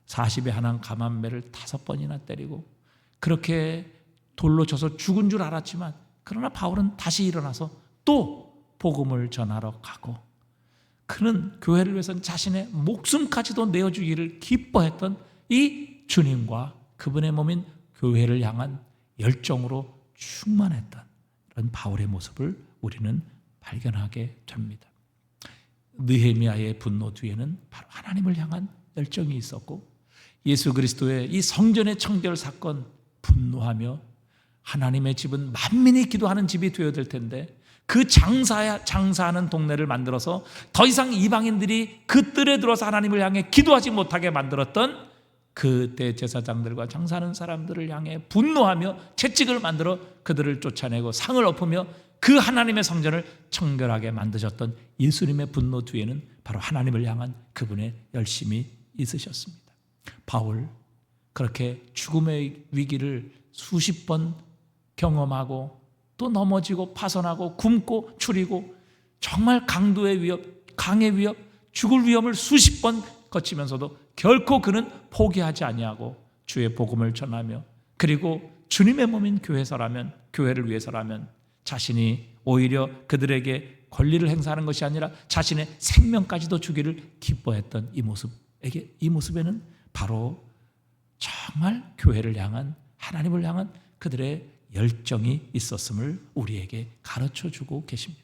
40에 한한 감한매를 5번이나 때리고 그렇게 돌로 쳐서 죽은 줄 알았지만, 그러나 바울은 다시 일어나서 또 복음을 전하러 가고, 그는 교회를 위해서는 자신의 목숨까지도 내어주기를 기뻐했던 이 주님과 그분의 몸인 교회를 향한 열정으로 충만했던 이런 바울의 모습을 우리는 발견하게 됩니다. 느헤미야의 분노 뒤에는 바로 하나님을 향한 열정이 있었고, 예수 그리스도의 이 성전의 청결 사건 분노하며 하나님의 집은 만민이 기도하는 집이 되어야 될 텐데 그 장사하는 동네를 만들어서 더 이상 이방인들이 그 뜰에 들어서 하나님을 향해 기도하지 못하게 만들었던 그때 제사장들과 장사하는 사람들을 향해 분노하며 채찍을 만들어 그들을 쫓아내고 상을 엎으며 그 하나님의 성전을 청결하게 만드셨던 예수님의 분노 뒤에는 바로 하나님을 향한 그분의 열심이 있으셨습니다. 바울, 그렇게 죽음의 위기를 수십 번 경험하고 또 넘어지고 파손하고 굶고 추리고 정말 강도의 위협, 강의 위협, 죽을 위험을 수십 번 거치면서도 결코 그는 포기하지 아니하고 주의 복음을 전하며, 그리고 주님의 몸인 교회서라면, 교회를 위해서라면 자신이 오히려 그들에게 권리를 행사하는 것이 아니라 자신의 생명까지도 주기를 기뻐했던 이 모습에는 바로 정말 교회를 향한, 하나님을 향한 그들의 열정이 있었음을 우리에게 가르쳐주고 계십니다.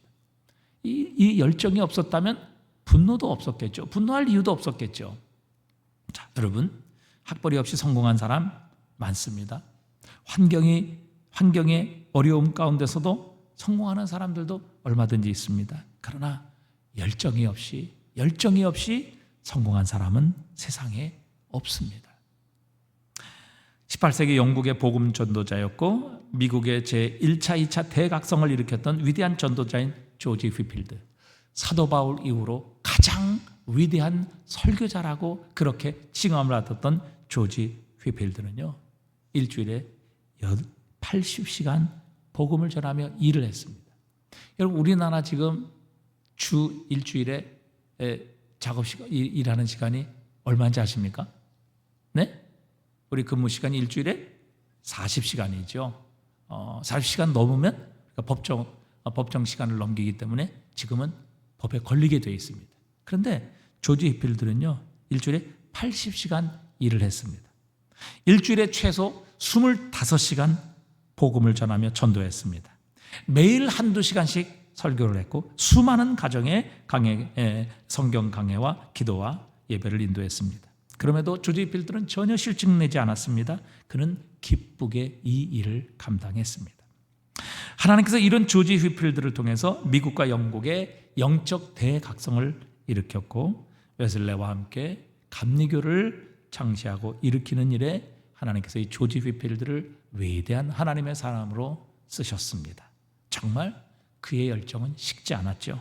이 열정이 없었다면 분노도 없었겠죠. 분노할 이유도 없었겠죠. 자, 여러분, 학벌이 없이 성공한 사람 많습니다. 환경의 어려움 가운데서도 성공하는 사람들도 얼마든지 있습니다. 그러나 열정이 없이 성공한 사람은 세상에 없습니다. 18세기 영국의 복음 전도자였고 미국의 제1차, 2차 대각성을 일으켰던 위대한 전도자인 조지 휘필드, 사도 바울 이후로 가장 위대한 설교자라고 그렇게 칭함을 받았던 조지 휘필드는요, 일주일에 80시간 복음을 전하며 일을 했습니다. 여러분, 우리나라 지금 주 일주일에 일하는 시간이 얼마인지 아십니까? 네? 우리 근무 시간이 일주일에 40시간이죠. 40시간 넘으면 법정 시간을 넘기기 때문에 지금은 법에 걸리게 되어 있습니다. 그런데 조지 휘필드는요, 일주일에 80시간 일을 했습니다. 일주일에 최소 25시간 복음을 전하며 전도했습니다. 매일 한두 시간씩 설교를 했고 수많은 가정의 성경 강해와 기도와 예배를 인도했습니다. 그럼에도 조지 휘필드는 전혀 실증내지 않았습니다. 그는 기쁘게 이 일을 감당했습니다. 하나님께서 이런 조지 휘필드를 통해서 미국과 영국의 영적 대각성을 일으켰고 웨슬레와 함께 감리교를 창시하고 일으키는 일에 하나님께서 이 조지 휘필드를 위대한 하나님의 사람으로 쓰셨습니다. 정말 그의 열정은 식지 않았죠.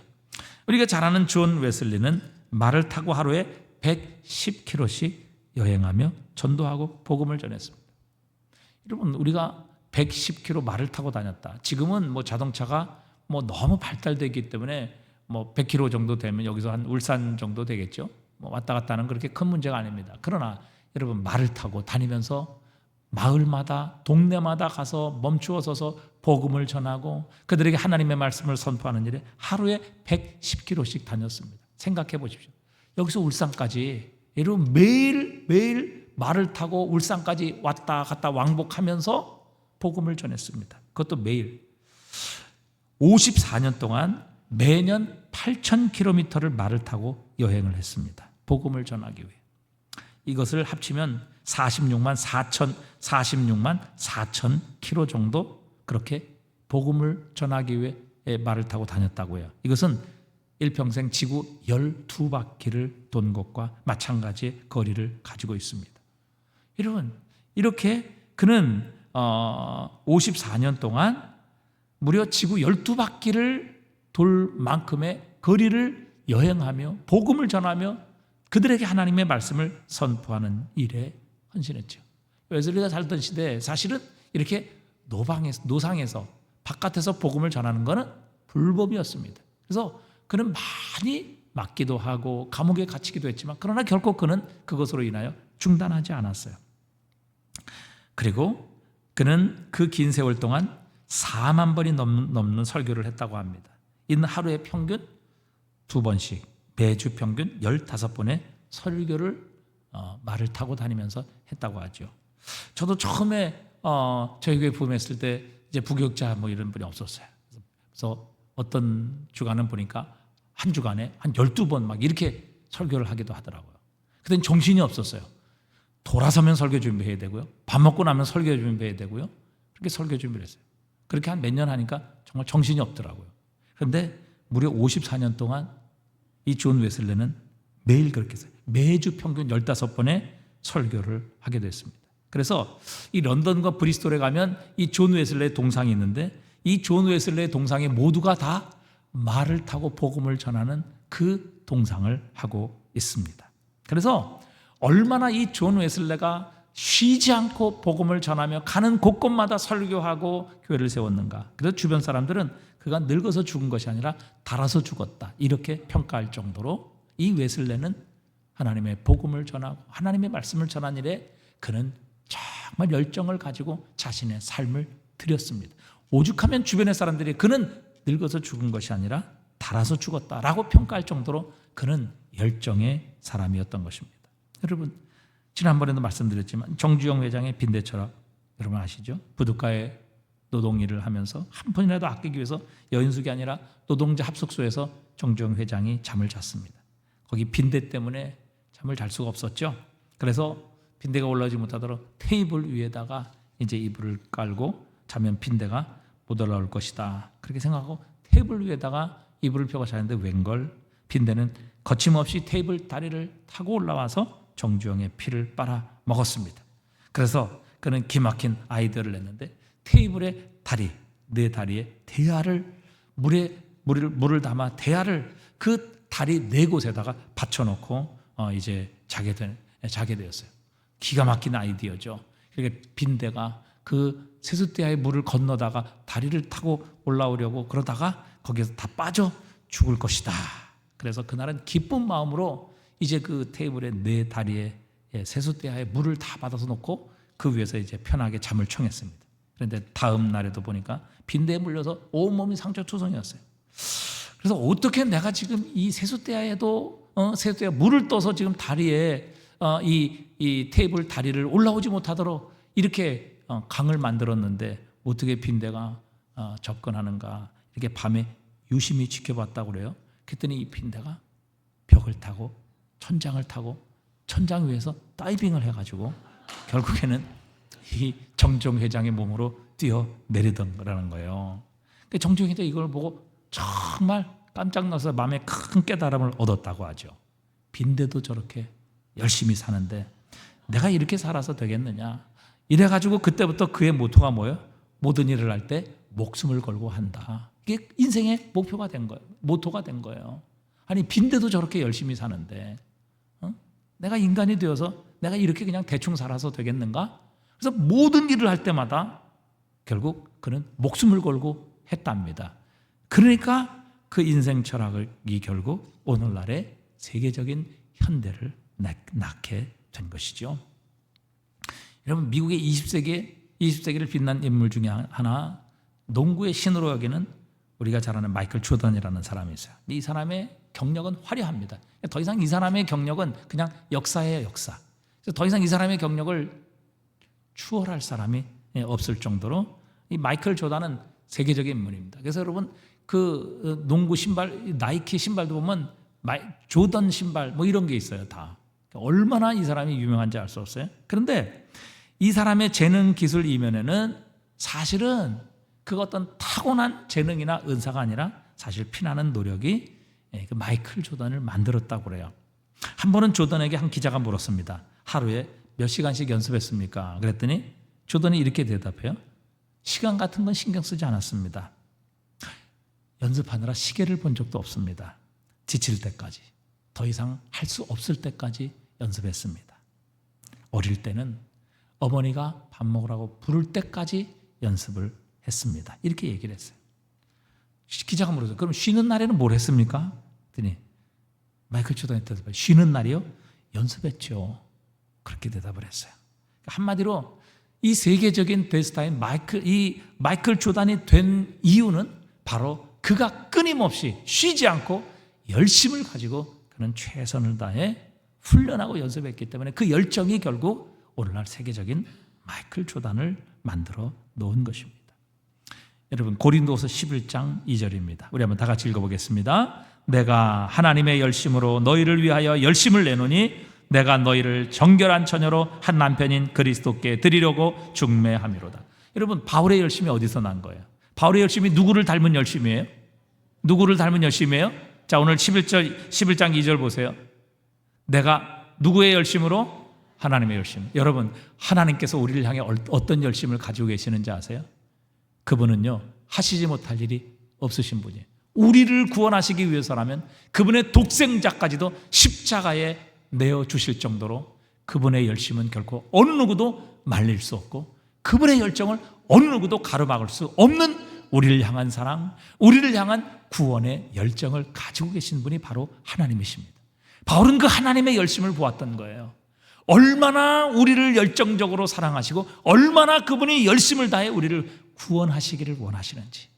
우리가 잘 아는 존 웨슬리는 말을 타고 하루에 110km씩 여행하며 전도하고 복음을 전했습니다. 여러분, 우리가 110km 말을 타고 다녔다. 지금은 뭐 자동차가 뭐 너무 발달되기 때문에 뭐 100km 정도 되면 여기서 한 울산 정도 되겠죠. 뭐 왔다 갔다 하는 그렇게 큰 문제가 아닙니다. 그러나 여러분, 말을 타고 다니면서 마을마다 동네마다 가서 멈추어 서서 복음을 전하고 그들에게 하나님의 말씀을 선포하는 일에 하루에 110km씩 다녔습니다. 생각해 보십시오. 여기서 울산까지 여러분 매일 말을 타고 울산까지 왔다 갔다 왕복하면서 복음을 전했습니다. 그것도 매일 54년 동안 매년 8,000km를 말을 타고 여행을 했습니다. 복음을 전하기 위해. 이것을 합치면 46만 4천 km 정도 그렇게 복음을 전하기 위해 말을 타고 다녔다고 해요. 이것은 일평생 지구 12바퀴를 돈 것과 마찬가지의 거리를 가지고 있습니다. 여러분, 이렇게 그는 54년 동안 무려 지구 12바퀴를 돌 만큼의 거리를 여행하며 복음을 전하며 그들에게 하나님의 말씀을 선포하는 일에 헌신했죠. 웨슬리가 살던 시대에 사실은 이렇게 노상에서 바깥에서 복음을 전하는 것은 불법이었습니다. 그래서 그는 많이 맞기도 하고 감옥에 갇히기도 했지만 그러나 결코 그는 그것으로 인하여 중단하지 않았어요. 그리고 그는 그 긴 세월 동안 4만 번이 넘는 설교를 했다고 합니다. 이는 하루에 평균 2번씩 매주 평균 15번의 설교를 말을 타고 다니면서 했다고 하죠. 저도 처음에 저희 교회 부임했을 때 이제 부교육자 뭐 이런 분이 없었어요. 그래서 어떤 주간은 보니까 한 주간에 한 12번 막 이렇게 설교를 하기도 하더라고요. 그때는 정신이 없었어요. 돌아서면 설교 준비해야 되고요. 밥 먹고 나면 설교 준비해야 되고요. 그렇게 설교 준비를 했어요. 그렇게 한 몇 년 하니까 정말 정신이 없더라고요. 그런데 무려 54년 동안 이 존 웨슬리는 매일 그렇게 했어요. 매주 평균 15번의 설교를 하게 됐습니다. 그래서 이 런던과 브리스톨에 가면 이 존 웨슬리의 동상이 있는데 이 존 웨슬리의 동상에 모두가 다 말을 타고 복음을 전하는 그 동상을 하고 있습니다. 그래서 얼마나 이 존 웨슬리가 쉬지 않고 복음을 전하며 가는 곳곳마다 설교하고 교회를 세웠는가. 그래서 주변 사람들은 그가 늙어서 죽은 것이 아니라 닳아서 죽었다 이렇게 평가할 정도로 이 웨슬리는 하나님의 복음을 전하고 하나님의 말씀을 전한 일에 그는 정말 열정을 가지고 자신의 삶을 드렸습니다. 오죽하면 주변의 사람들이 그는 늙어서 죽은 것이 아니라 닳아서 죽었다라고 평가할 정도로 그는 열정의 사람이었던 것입니다. 여러분, 지난번에도 말씀드렸지만 정주영 회장의 빈대 철학 여러분 아시죠? 부둣가에 노동일을 하면서 한 푼이라도 아끼기 위해서 여인숙이 아니라 노동자 합숙소에서 정주영 회장이 잠을 잤습니다. 거기 빈대 때문에 잠을 잘 수가 없었죠. 그래서 빈대가 올라오지 못하도록 테이블 위에다가 이제 이불을 깔고 자면 빈대가 못 올라올 것이다. 그렇게 생각하고 테이블 위에다가 이불을 펴고 자는데 웬걸 빈대는 거침없이 테이블 다리를 타고 올라와서 정주영의 피를 빨아 먹었습니다. 그래서 그는 기막힌 아이디어를 냈는데 테이블의 다리, 네 다리에 대야를 물을 담아 대야를 그 다리 네 곳에다가 받쳐놓고 이제 자게 되었어요. 기가 막힌 아이디어죠. 그러니까 빈대가 그 세숫대야의 물을 건너다가 다리를 타고 올라오려고 그러다가 거기에서 다 빠져 죽을 것이다. 그래서 그날은 기쁜 마음으로 이제 그 테이블의 네 다리에 세숫대야의 물을 다 받아서 놓고 그 위에서 이제 편하게 잠을 청했습니다. 그런데 다음 날에도 보니까 빈대에 물려서 온몸이 상처투성이었어요. 그래서 어떻게 내가 지금 이 세숫대야에도 세숫대야 물을 떠서 지금 다리에 이 테이블 다리를 올라오지 못하도록 이렇게 강을 만들었는데 어떻게 빈대가 접근하는가 이렇게 밤에 유심히 지켜봤다고 그래요. 그랬더니 이 빈대가 벽을 타고 천장을 타고 천장 위에서 다이빙을 해가지고 결국에는 이 정종 회장의 몸으로 뛰어내리던 거라는 거예요. 정종 회장이 이걸 보고 정말 깜짝 놀라서 마음에 큰 깨달음을 얻었다고 하죠. 빈대도 저렇게 열심히 사는데 내가 이렇게 살아서 되겠느냐. 이래가지고 그때부터 그의 모토가 뭐예요? 모든 일을 할 때 목숨을 걸고 한다. 이게 인생의 목표가 된 거예요. 모토가 된 거예요. 아니 빈대도 저렇게 열심히 사는데 내가 인간이 되어서 내가 이렇게 그냥 대충 살아서 되겠는가? 그래서 모든 일을 할 때마다 결국 그는 목숨을 걸고 했답니다. 그러니까 그 인생 철학이 결국 오늘날의 세계적인 현대를 낳게 된 것이죠. 여러분 미국의 20세기를 빛난 인물 중에 하나 농구의 신으로 여기는 우리가 잘 아는 마이클 조던이라는 사람이 있어요. 이 사람의 경력은 화려합니다. 더 이상 이 사람의 경력은 그냥 역사예요, 역사. 그래서 더 이상 이 사람의 경력을 추월할 사람이 없을 정도로 이 마이클 조던은 세계적인 인물입니다. 그래서 여러분 그 농구 신발, 나이키 신발도 보면 조던 신발 뭐 이런 게 있어요, 다. 얼마나 이 사람이 유명한지 알 수 없어요. 그런데 이 사람의 재능 기술 이면에는 사실은 그 어떤 타고난 재능이나 은사가 아니라 사실 피나는 노력이 그 마이클 조던을 만들었다고 그래요. 한 번은 조던에게 한 기자가 물었습니다. 하루에 몇 시간씩 연습했습니까? 그랬더니 조던이 이렇게 대답해요. 시간 같은 건 신경 쓰지 않았습니다. 연습하느라 시계를 본 적도 없습니다. 지칠 때까지, 더 이상 할 수 없을 때까지 연습했습니다. 어릴 때는 어머니가 밥 먹으라고 부를 때까지 연습을 했습니다. 이렇게 얘기를 했어요. 기자가 물었어요. 그럼 쉬는 날에는 뭘 했습니까? 그랬더니 마이클 조던이 대답해요. 쉬는 날이요? 연습했죠. 그렇게 대답을 했어요. 한마디로 이 세계적인 대스타인 마이클 조던이 된 이유는 바로 그가 끊임없이 쉬지 않고 열심을 가지고 그는 최선을 다해 훈련하고 연습했기 때문에 그 열정이 결국 오늘날 세계적인 마이클 조던을 만들어 놓은 것입니다. 여러분 고린도서 11장 2절입니다. 우리 한번 다 같이 읽어보겠습니다. 내가 하나님의 열심으로 너희를 위하여 열심을 내노니 내가 너희를 정결한 처녀로 한 남편인 그리스도께 드리려고 중매함이로다. 여러분 바울의 열심이 어디서 난 거예요? 바울의 열심이 누구를 닮은 열심이에요? 누구를 닮은 열심이에요? 자 오늘 11장 2절 보세요. 내가 누구의 열심으로? 하나님의 열심. 여러분 하나님께서 우리를 향해 어떤 열심을 가지고 계시는지 아세요? 그분은요 하시지 못할 일이 없으신 분이에요. 우리를 구원하시기 위해서라면 그분의 독생자까지도 십자가에 내어주실 정도로 그분의 열심은 결코 어느 누구도 말릴 수 없고 그분의 열정을 어느 누구도 가로막을 수 없는 우리를 향한 사랑, 우리를 향한 구원의 열정을 가지고 계신 분이 바로 하나님이십니다. 바울은 그 하나님의 열심을 보았던 거예요. 얼마나 우리를 열정적으로 사랑하시고 얼마나 그분이 열심을 다해 우리를 구원하시기를 원하시는지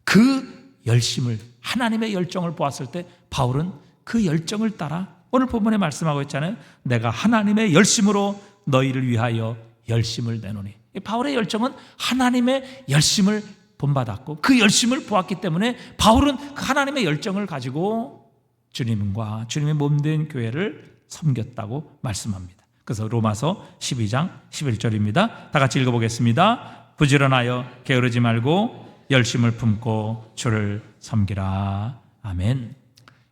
그 열심을 하나님의 열정을 보았을 때 바울은 그 열정을 따라 오늘 본문에 말씀하고 있잖아요. 내가 하나님의 열심으로 너희를 위하여 열심을 내노니. 바울의 열정은 하나님의 열심을 본받았고 그 열심을 보았기 때문에 바울은 그 하나님의 열정을 가지고 주님과 주님의 몸된 교회를 섬겼다고 말씀합니다. 그래서 로마서 12장 11절입니다. 다 같이 읽어보겠습니다. 부지런하여 게으르지 말고 열심을 품고 주를 섬기라. 아멘.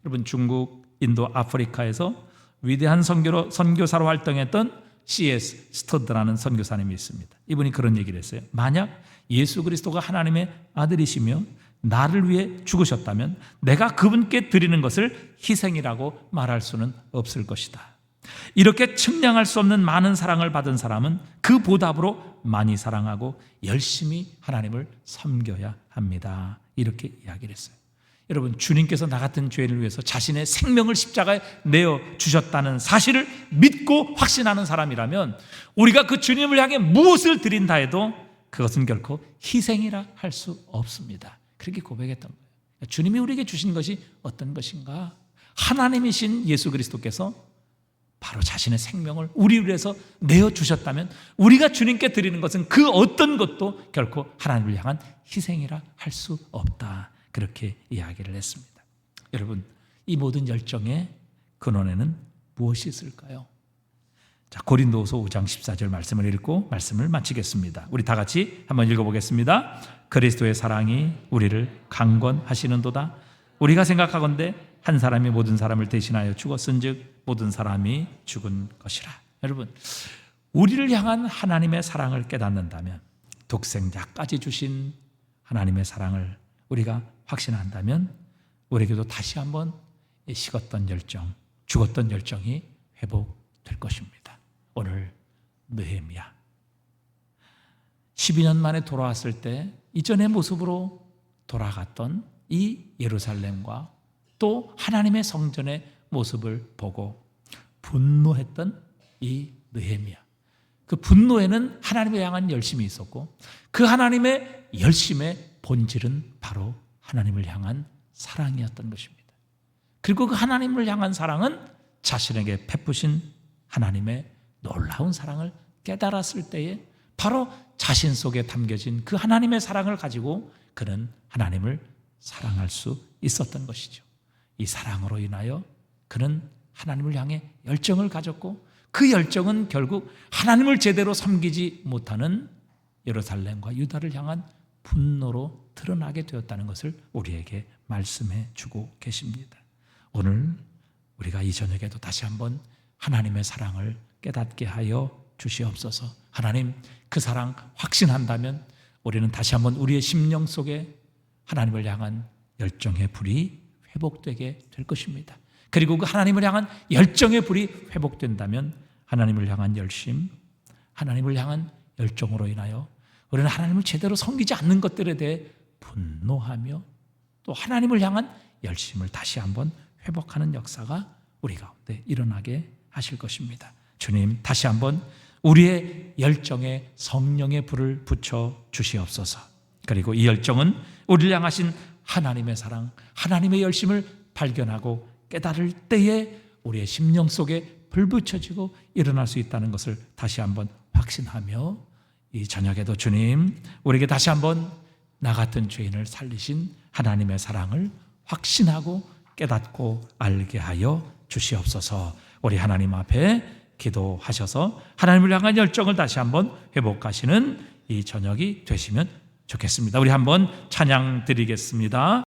여러분 중국, 인도, 아프리카에서 위대한 선교사로 활동했던 C.S. 스터드라는 선교사님이 있습니다. 이분이 그런 얘기를 했어요. 만약 예수 그리스도가 하나님의 아들이시며 나를 위해 죽으셨다면 내가 그분께 드리는 것을 희생이라고 말할 수는 없을 것이다. 이렇게 측량할 수 없는 많은 사랑을 받은 사람은 그 보답으로 많이 사랑하고 열심히 하나님을 섬겨야 합니다. 이렇게 이야기를 했어요. 여러분 주님께서 나 같은 죄인을 위해서 자신의 생명을 십자가에 내어주셨다는 사실을 믿고 확신하는 사람이라면 우리가 그 주님을 향해 무엇을 드린다 해도 그것은 결코 희생이라 할 수 없습니다. 그렇게 고백했던 거예요. 주님이 우리에게 주신 것이 어떤 것인가? 하나님이신 예수 그리스도께서 바로 자신의 생명을 우리를 위해서 내어주셨다면 우리가 주님께 드리는 것은 그 어떤 것도 결코 하나님을 향한 희생이라 할 수 없다. 그렇게 이야기를 했습니다. 여러분 이 모든 열정의 근원에는 무엇이 있을까요? 자, 고린도후서 5장 14절 말씀을 읽고 말씀을 마치겠습니다. 우리 다 같이 한번 읽어보겠습니다. 그리스도의 사랑이 우리를 강권하시는도다. 우리가 생각하건대 한 사람이 모든 사람을 대신하여 죽었은즉 모든 사람이 죽은 것이라. 여러분, 우리를 향한 하나님의 사랑을 깨닫는다면, 독생자까지 주신 하나님의 사랑을 우리가 확신한다면 우리에게도 다시 한번 식었던 열정, 죽었던 열정이 회복될 것입니다. 오늘 느헤미야 12년 만에 돌아왔을 때 이전의 모습으로 돌아갔던 이 예루살렘과 또 하나님의 성전의 모습을 보고 분노했던 이 느헤미야, 그 분노에는 하나님을 향한 열심이 있었고 그 하나님의 열심의 본질은 바로 하나님을 향한 사랑이었던 것입니다. 그리고 그 하나님을 향한 사랑은 자신에게 베푸신 하나님의 놀라운 사랑을 깨달았을 때에 바로 자신 속에 담겨진 그 하나님의 사랑을 가지고 그는 하나님을 사랑할 수 있었던 것이죠. 이 사랑으로 인하여 그는 하나님을 향해 열정을 가졌고 그 열정은 결국 하나님을 제대로 섬기지 못하는 예루살렘과 유다를 향한 분노로 드러나게 되었다는 것을 우리에게 말씀해 주고 계십니다. 오늘 우리가 이 저녁에도 다시 한번 하나님의 사랑을 깨닫게 하여 주시옵소서. 하나님, 그 사랑 확신한다면 우리는 다시 한번 우리의 심령 속에 하나님을 향한 열정의 불이 회복되게 될 것입니다. 그리고 그 하나님을 향한 열정의 불이 회복된다면 하나님을 향한 열심, 하나님을 향한 열정으로 인하여 우리는 하나님을 제대로 섬기지 않는 것들에 대해 분노하며 또 하나님을 향한 열심을 다시 한번 회복하는 역사가 우리 가운데 일어나게 하실 것입니다. 주님, 다시 한번 우리의 열정에 성령의 불을 붙여 주시옵소서. 그리고 이 열정은 우리를 향하신 하나님의 사랑, 하나님의 열심을 발견하고 깨달을 때에 우리의 심령 속에 불 붙여지고 일어날 수 있다는 것을 다시 한번 확신하며 이 저녁에도 주님, 우리에게 다시 한번 나 같은 죄인을 살리신 하나님의 사랑을 확신하고 깨닫고 알게 하여 주시옵소서. 우리 하나님 앞에 기도하셔서 하나님을 향한 열정을 다시 한번 회복하시는 이 저녁이 되시면 좋겠습니다. 우리 한번 찬양 드리겠습니다.